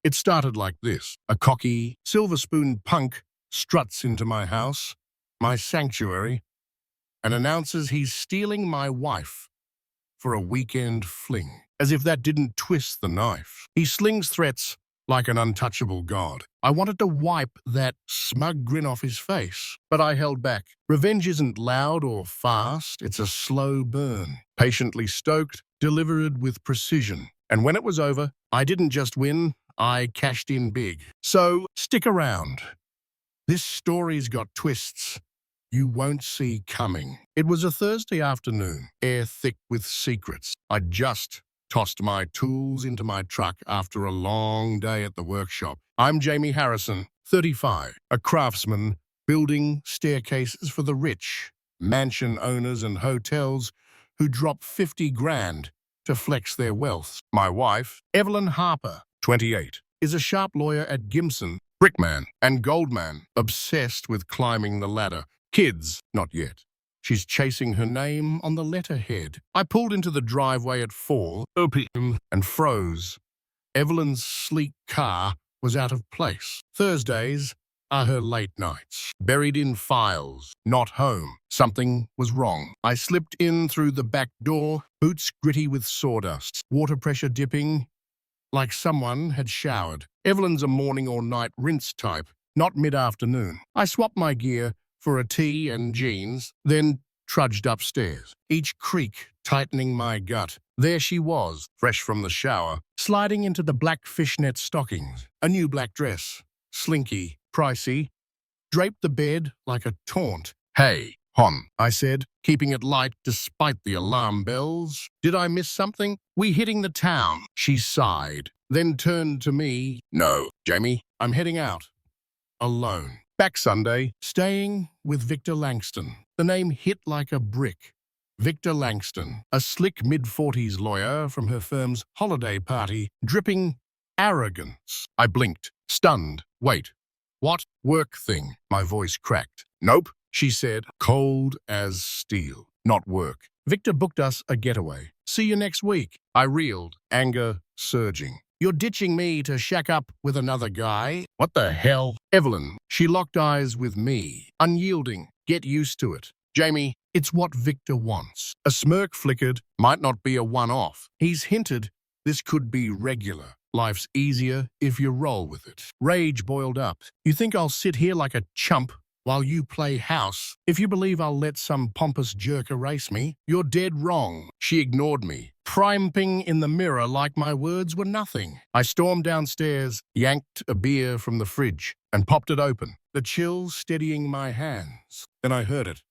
It started like this. A cocky, silver-spoon punk struts into my house, my sanctuary, and announces he's stealing my wife for a weekend fling. As if that didn't twist the knife. He slings threats like an untouchable god. I wanted to wipe that smug grin off his face, but I held back. Revenge isn't loud or fast, it's a slow burn. Patiently stoked, delivered with precision. And when it was over, I didn't just win, I cashed in big. So, stick around. This story's got twists you won't see coming. It was a Thursday afternoon, air thick with secrets. I'd just tossed my tools into my truck after a long day at the workshop. I'm Jamie Harrison, 35, a craftsman building staircases for the rich, mansion owners and hotels who drop 50 grand to flex their wealth. My wife, Evelyn Harper, 28, is a sharp lawyer at Gimson, brickman and goldman, obsessed with climbing the ladder. Kids, not yet. She's chasing her name on the letterhead. I pulled into the driveway at 4 p.m. and froze. Evelyn's sleek car was out of place. Thursdays are her late nights. Buried in files, not home. Something was wrong. I slipped in through the back door, boots gritty with sawdust, water pressure dipping like someone had showered. Evelyn's a morning or night rinse type, not mid-afternoon. I swapped my gear for a tee and jeans, then trudged upstairs, each creak tightening my gut. There she was, fresh from the shower, sliding into the black fishnet stockings, a new black dress, slinky, pricey, draped the bed like a taunt. "Hey, hon," I said, keeping it light despite the alarm bells. "Did I miss something? We hitting the town?" She sighed, then turned to me. "No, Jamie, I'm heading out. Alone." Back Sunday, staying with Victor Langston. The name hit like a brick. Victor Langston, a slick mid-40s lawyer from her firm's holiday party, dripping arrogance. I blinked, stunned. "Wait, what? Work thing?" My voice cracked. "Nope," she said, cold as steel. "Not work. Victor booked us a getaway. See you next week." I reeled, anger surging. "You're ditching me to shack up with another guy? What the hell?" Evelyn, she locked eyes with me, unyielding. "Get used to it. Jamie, it's what Victor wants." A smirk flickered. Might not be a one-off. He's hinted this could be regular. Life's easier if you roll with it. Rage boiled up. "You think I'll sit here like a chump while you play house? If you believe I'll let some pompous jerk erase me, you're dead wrong." She ignored me, priming in the mirror like my words were nothing. I stormed downstairs, yanked a beer from the fridge, and popped it open, the chill steadying my hands. Then I heard it.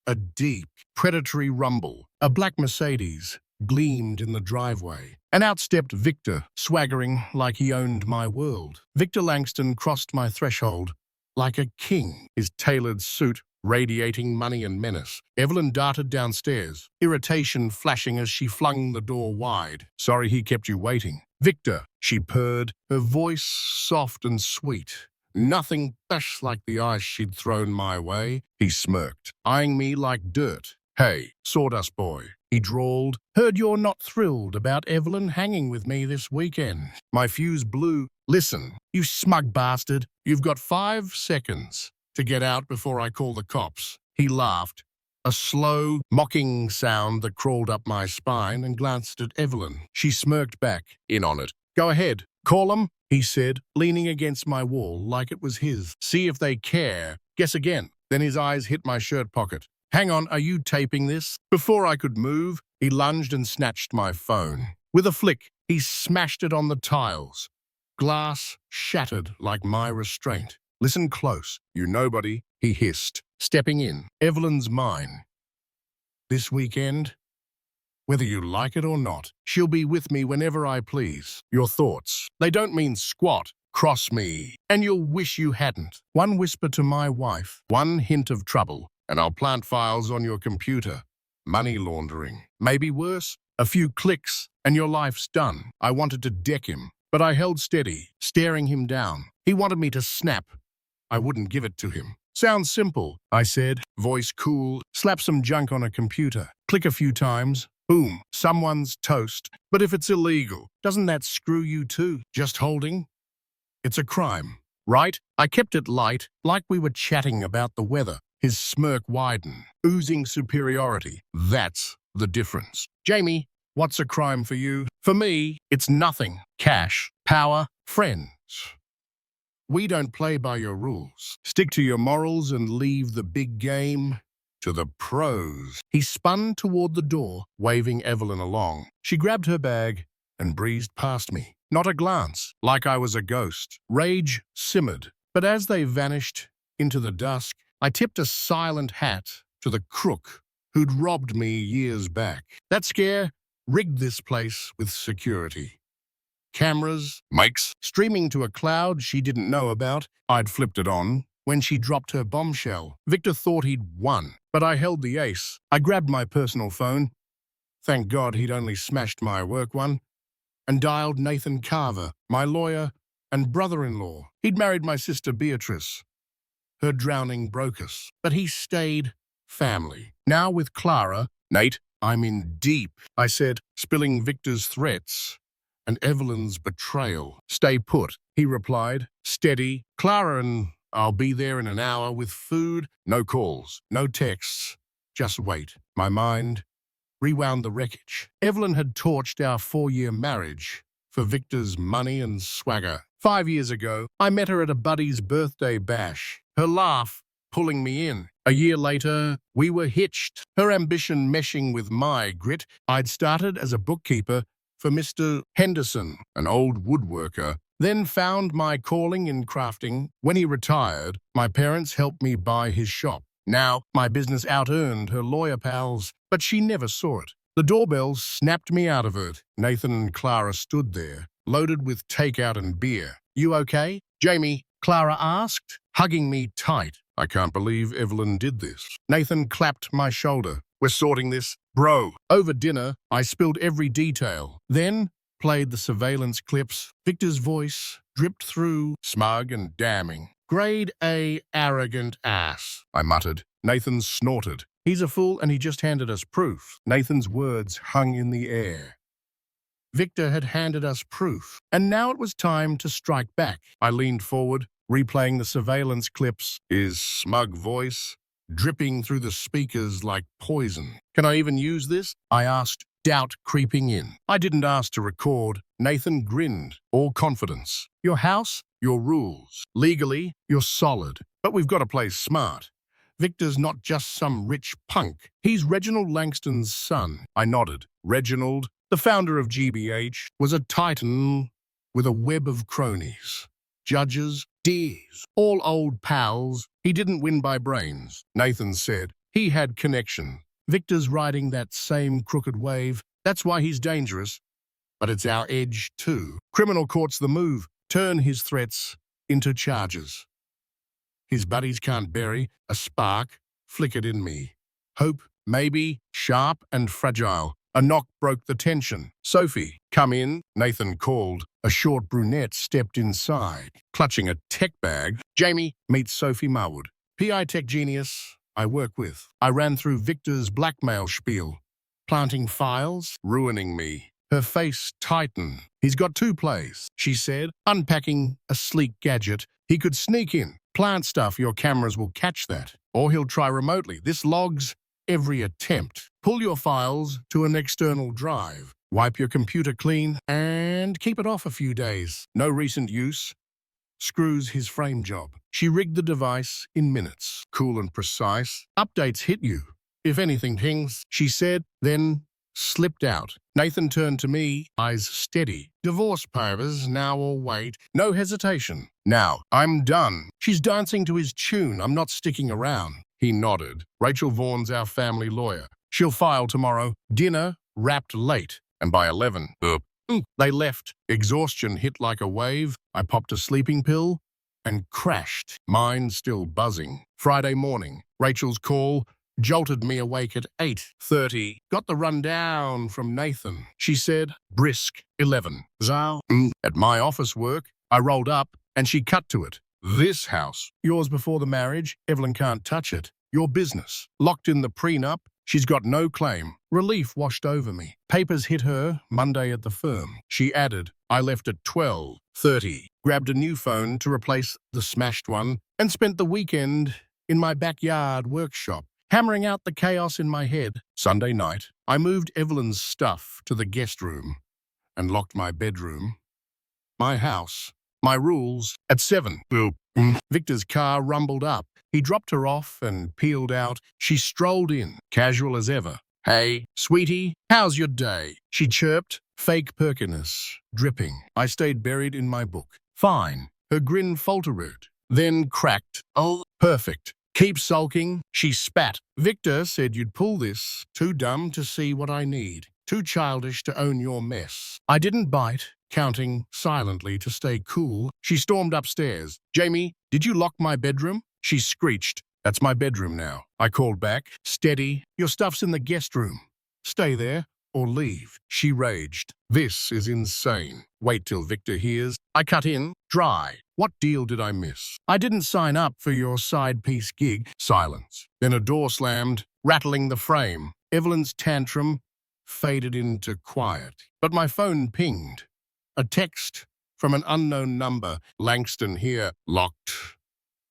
A deep, predatory rumble. A black Mercedes gleamed in the driveway, and out stepped Victor, swaggering like he owned my world. Victor Langston crossed my threshold like a king, his tailored suit radiating money and menace. Evelyn darted downstairs, irritation flashing as she flung the door wide. "Sorry he kept you waiting." "Victor," she purred, her voice soft and sweet. Nothing fresh like the ice she'd thrown my way. He smirked, eyeing me like dirt. "Hey, sawdust boy," he drawled. "Heard you're not thrilled about Evelyn hanging with me this weekend." My fuse blew. "Listen, you smug bastard, you've got 5 seconds to get out before I call the cops." He laughed, a slow, mocking sound that crawled up my spine, and glanced at Evelyn. She smirked back, in on it. "Go ahead, call them," he said, leaning against my wall like it was his. "See if they care. Guess again." Then his eyes hit my shirt pocket. "Hang on, are you taping this?" Before I could move, he lunged and snatched my phone. With a flick, he smashed it on the tiles. Glass shattered like my restraint. "Listen close, you nobody," he hissed, stepping in. "Evelyn's mine. This weekend, whether you like it or not, she'll be with me whenever I please. Your thoughts, they don't mean squat. Cross me, and you'll wish you hadn't. One whisper to my wife, one hint of trouble, and I'll plant files on your computer. Money laundering. Maybe worse. A few clicks, and your life's done." I wanted to deck him, but I held steady, staring him down. He wanted me to snap. I wouldn't give it to him. "Sounds simple," I said, voice cool. "Slap some junk on a computer. Click a few times. Boom, someone's toast. But if it's illegal, doesn't that screw you too? Just holding It's a crime, right? I kept it light, like we were chatting about the weather. His smirk widened, oozing superiority. That's the difference. Jamie, what's a crime for you? For me, it's nothing. Cash, power, friends. We don't play by your rules. Stick to your morals and leave the big game to the pros. He spun toward the door, waving Evelyn along. She grabbed her bag and breezed past me. Not a glance, like I was a ghost. Rage simmered, but as they vanished into the dusk, I tipped a silent hat to the crook who'd robbed me years back. That scare rigged this place with security. Cameras, mics, streaming to a cloud she didn't know about. I'd flipped it on when she dropped her bombshell. Victor thought he'd won, but I held the ace. I grabbed my personal phone. Thank God he'd only smashed my work one, and dialed Nathan Carver, my lawyer and brother-in-law. He'd married my sister Beatrice. Her drowning broke us, but he stayed family. Now with Clara, Nate, I'm in deep, I said, spilling Victor's threats and Evelyn's betrayal. Stay put, he replied, steady. Clara and I'll be there in an hour with food, no calls, no texts, just wait. My mind rewound the wreckage. Evelyn had torched our 4-year marriage for Victor's money and swagger. 5 years ago, I met her at a buddy's birthday bash, her laugh pulling me in. A year later, we were hitched, her ambition meshing with my grit. I'd started as a bookkeeper for Mr. Henderson, an old woodworker, then found my calling in crafting. When he retired, my parents helped me buy his shop. Now, my business out-earned her lawyer pals, but she never saw it. The doorbell snapped me out of it. Nathan and Clara stood there, loaded with takeout and beer. You okay? Jamie, Clara asked, hugging me tight. I can't believe Evelyn did this. Nathan clapped my shoulder. We're sorting this, bro. Over dinner, I spilled every detail. Then played the surveillance clips. Victor's voice dripped through, smug and damning. Grade A arrogant ass, I muttered. Nathan snorted. He's a fool and he just handed us proof. Nathan's words hung in the air. Victor had handed us proof, and now it was time to strike back. I leaned forward, replaying the surveillance clips, his smug voice dripping through the speakers like poison. Can I even use this? I asked, doubt creeping in. I didn't ask to record. Nathan grinned, all confidence. Your house, your rules. Legally, you're solid. But we've got to play smart. Victor's not just some rich punk. He's Reginald Langston's son. I nodded. Reginald, the founder of GBH, was a titan with a web of cronies. Judges, D's, all old pals. He didn't win by brains, Nathan said. He had connection. Victor's riding that same crooked wave. That's why he's dangerous. But it's our edge, too. Criminal court's the move. Turn his threats into charges. His buddies can't bury a spark flickered in me. Hope, maybe, sharp and fragile. A knock broke the tension. Sophie, come in, Nathan called. A short brunette stepped inside, clutching a tech bag. Jamie, meet Sophie Marwood, PI tech genius I work with. I ran through Victor's blackmail spiel, planting files, ruining me. Her face tightened. He's got 2 plays, she said, unpacking a sleek gadget. He could sneak in, plant stuff, your cameras will catch that. Or he'll try remotely. This logs every attempt. Pull your files to an external drive. Wipe your computer clean and keep it off a few days. No recent use. Screws his frame job. She rigged the device in minutes. Cool and precise. Updates hit you if anything pings, she said, then slipped out. Nathan turned to me, eyes steady. Divorce papers, now or wait. No hesitation. Now, I'm done. She's dancing to his tune. I'm not sticking around. He nodded. Rachel Vaughan's our family lawyer. She'll file tomorrow. Dinner wrapped late, and by 11, they left. Exhaustion hit like a wave. I popped a sleeping pill and crashed, mind still buzzing. Friday morning, Rachel's call jolted me awake at 8:30. Got the rundown from Nathan. She said, brisk, 11. Zal, at my office work. I rolled up, and she cut to it. This house, yours before the marriage, Evelyn can't touch it. Your business, locked in the prenup, she's got no claim. Relief washed over me. Papers hit her Monday at the firm. She added, I left at 12:30, grabbed a new phone to replace the smashed one, and spent the weekend in my backyard workshop, hammering out the chaos in my head. Sunday night, I moved Evelyn's stuff to the guest room and locked my bedroom. My house, my rules. At 7, boop. Victor's car rumbled up. He dropped her off and peeled out. She strolled in, casual as ever. "Hey, sweetie, how's your day?" she chirped, fake perkiness, dripping. I stayed buried in my book. "Fine." Her grin faltered, then cracked. "Oh, perfect. Keep sulking." She spat. "Victor said you'd pull this. Too dumb to see what I need. Too childish to own your mess." I didn't bite, counting silently to stay cool. She stormed upstairs. "Jamie, did you lock my bedroom?" She screeched. "That's my bedroom now." I called back. "Steady. Your stuff's in the guest room. Stay there or leave." She raged. "This is insane. Wait till Victor hears." I cut in. Dry. "What deal did I miss? I didn't sign up for your side piece gig." Silence. Then a door slammed, rattling the frame. Evelyn's tantrum faded into quiet. But my phone pinged. A text from an unknown number. "Langston here. Locked.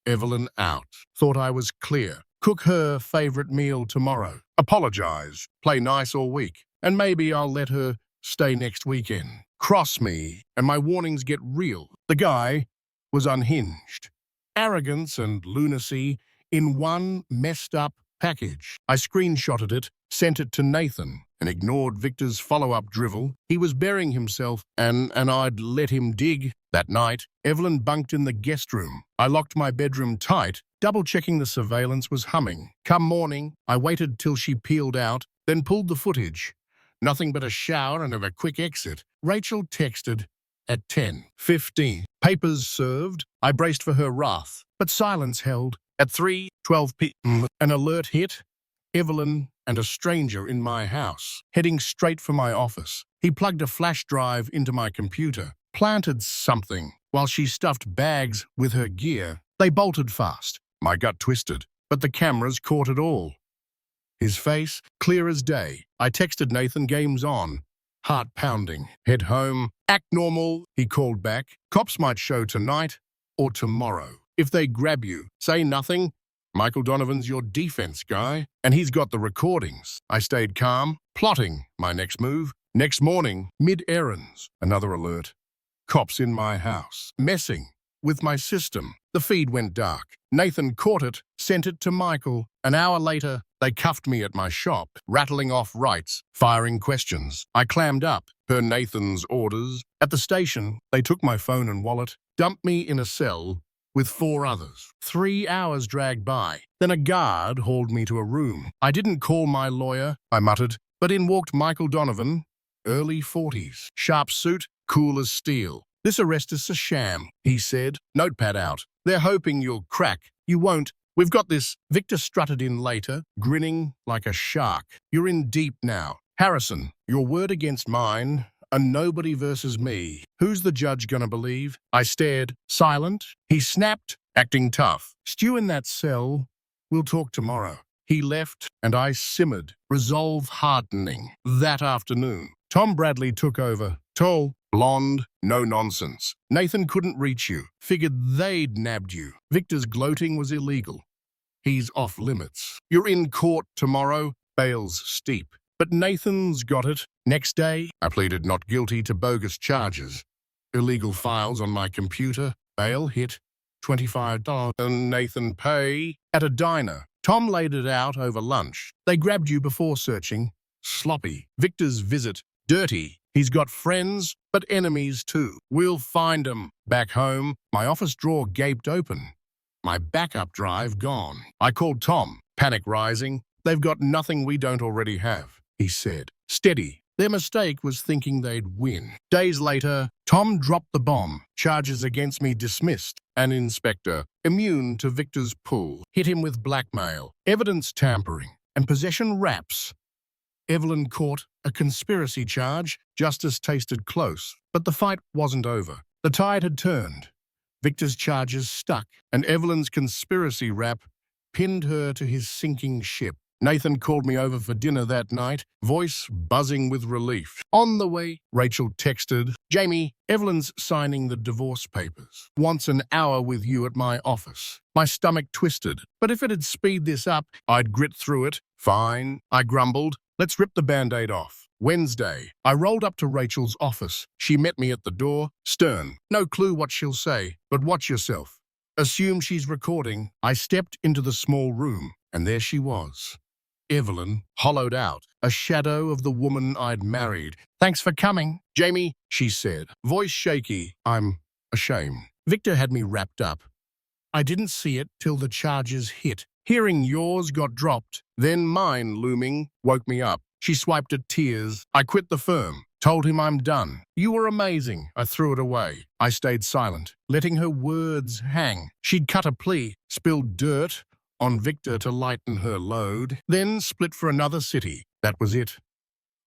Evelyn out. Thought I was clear. Cook her favorite meal tomorrow. Apologize. Play nice all week. And maybe I'll let her stay next weekend. Cross me, and my warnings get real." The guy was unhinged. Arrogance and lunacy in one messed up package. I screenshotted it, sent it to Nathan, and ignored Victor's follow-up drivel. He was burying himself, and I'd let him dig. That night, Evelyn bunked in the guest room. I locked my bedroom tight, double-checking the surveillance was humming. Come morning, I waited till she peeled out, then pulled the footage. Nothing but a shower and a quick exit. Rachel texted at 10:15. Papers served. I braced for her wrath, but silence held. At 3:12 p.m., an alert hit. Evelyn and a stranger in my house, heading straight for my office. He plugged a flash drive into my computer, planted something, while she stuffed bags with her gear. They bolted fast. My gut twisted, but the cameras caught it all. His face, clear as day. I texted Nathan, "Game's on." Heart pounding. "Head home. Act normal," he called back. "Cops might show tonight or tomorrow. If they grab you, say nothing. Michael Donovan's your defense guy, and he's got the recordings." I stayed calm, plotting my next move. Next morning, mid-errands, another alert. Cops in my house, messing with my system. The feed went dark. Nathan caught it, sent it to Michael. An hour later, they cuffed me at my shop, rattling off rights, firing questions. I clammed up, per Nathan's orders. At the station, they took my phone and wallet, dumped me in a cell with 4 others. 3 hours dragged by. Then a guard hauled me to a room. "I didn't call my lawyer," I muttered, but in walked Michael Donovan, early 40s, sharp suit, cool as steel. "This arrest is a sham," he said, notepad out. "They're hoping you'll crack. You won't. We've got this." Victor strutted in later, grinning like a shark. "You're in deep now. Harrison, your word against mine. A nobody versus me. Who's the judge gonna believe?" I stared, silent. He snapped, acting tough. "Stew in that cell. We'll talk tomorrow." He left, and I simmered, resolve hardening. That afternoon, Tom Bradley took over. Tall, blonde, no nonsense. "Nathan couldn't reach you. Figured they'd nabbed you." Victor's gloating was illegal. "He's off limits. You're in court tomorrow. Bail's steep." But Nathan's got it. Next day, I pleaded not guilty to bogus charges. Illegal files on my computer. Bail hit. $25 and Nathan pay. At a diner, Tom laid it out over lunch. "They grabbed you before searching." Sloppy. Victor's visit. Dirty. "He's got friends, but enemies too. We'll find 'em." Back home, my office drawer gaped open. My backup drive gone. I called Tom, panic rising. "They've got nothing we don't already have," he said. "Steady." Their mistake was thinking they'd win. Days later, Tom dropped the bomb. Charges against me dismissed. An inspector, immune to Victor's pull, hit him with blackmail, evidence tampering, and possession raps. Evelyn caught a conspiracy charge. Justice tasted close, but the fight wasn't over. The tide had turned. Victor's charges stuck, and Evelyn's conspiracy rap pinned her to his sinking ship. Nathan called me over for dinner that night, voice buzzing with relief. On the way, Rachel texted, "Jamie, Evelyn's signing the divorce papers. Wants an hour with you at my office." My stomach twisted, but if it'd speed this up, I'd grit through it. "Fine," I grumbled. "Let's rip the Band-Aid off." Wednesday, I rolled up to Rachel's office. She met me at the door, stern. No clue what she'll say, but watch yourself. Assume she's recording. I stepped into the small room, and there she was. Evelyn, hollowed out, a shadow of the woman I'd married. "Thanks for coming, Jamie," she said, voice shaky. "I'm ashamed. Victor had me wrapped up. I didn't see it till the charges hit. Hearing yours got dropped, then mine looming woke me up." She swiped at tears. "I quit the firm. Told him I'm done. You were amazing." I threw it away. I stayed silent, letting her words hang. She'd cut a plea, spilled dirt on Victor to lighten her load, then split for another city. That was it.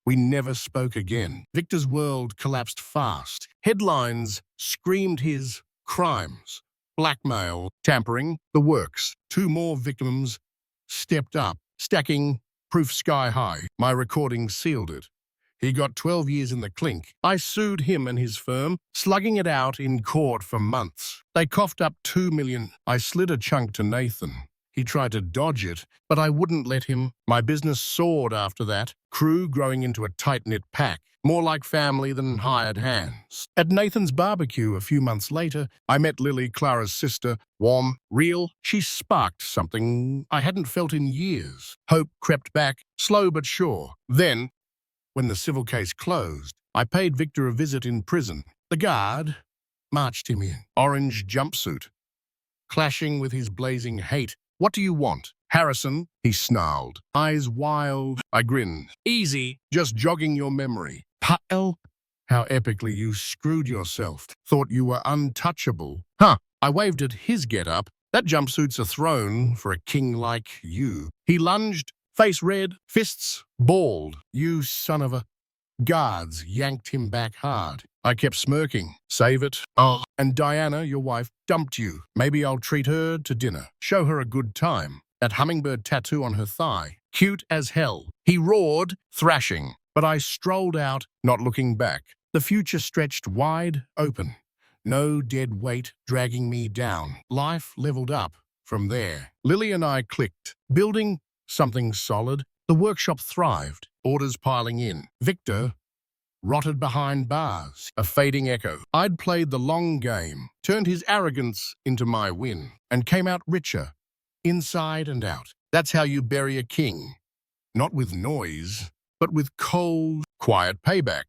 We never spoke again. Victor's world collapsed fast. Headlines screamed his crimes. Blackmail, tampering, the works. 2 more victims stepped up, stacking proof sky high. My recording sealed it. He got 12 years in the clink. I sued him and his firm, slugging it out in court for months. They coughed up $2 million. I slid a chunk to Nathan. He tried to dodge it, but I wouldn't let him. My business soared after that, crew growing into a tight-knit pack, more like family than hired hands. At Nathan's barbecue a few months later, I met Lily, Clara's sister, warm, real. She sparked something I hadn't felt in years. Hope crept back, slow but sure. Then, when the civil case closed, I paid Victor a visit in prison. The guard marched him in, orange jumpsuit, clashing with his blazing hate. "What do you want?" "Harrison," he snarled, eyes wild. I grinned. "Easy, just jogging your memory." "Pal, how epically you screwed yourself. Thought you were untouchable." "Huh." I waved at his get-up. "That jumpsuit's a throne for a king like you." He lunged, face red, fists balled. "You son of a..." Guards yanked him back hard. I kept smirking. "Save it." "Oh, and Diana, your wife, dumped you. Maybe I'll treat her to dinner. Show her a good time." That hummingbird tattoo on her thigh. Cute as hell. He roared, thrashing. But I strolled out, not looking back. The future stretched wide open. No dead weight dragging me down. Life leveled up from there. Lily and I clicked, building something solid. The workshop thrived, orders piling in. Victor rotted behind bars, a fading echo. I'd played the long game, turned his arrogance into my win, and came out richer, inside and out. That's how you bury a king. Not with noise, but with cold, quiet payback.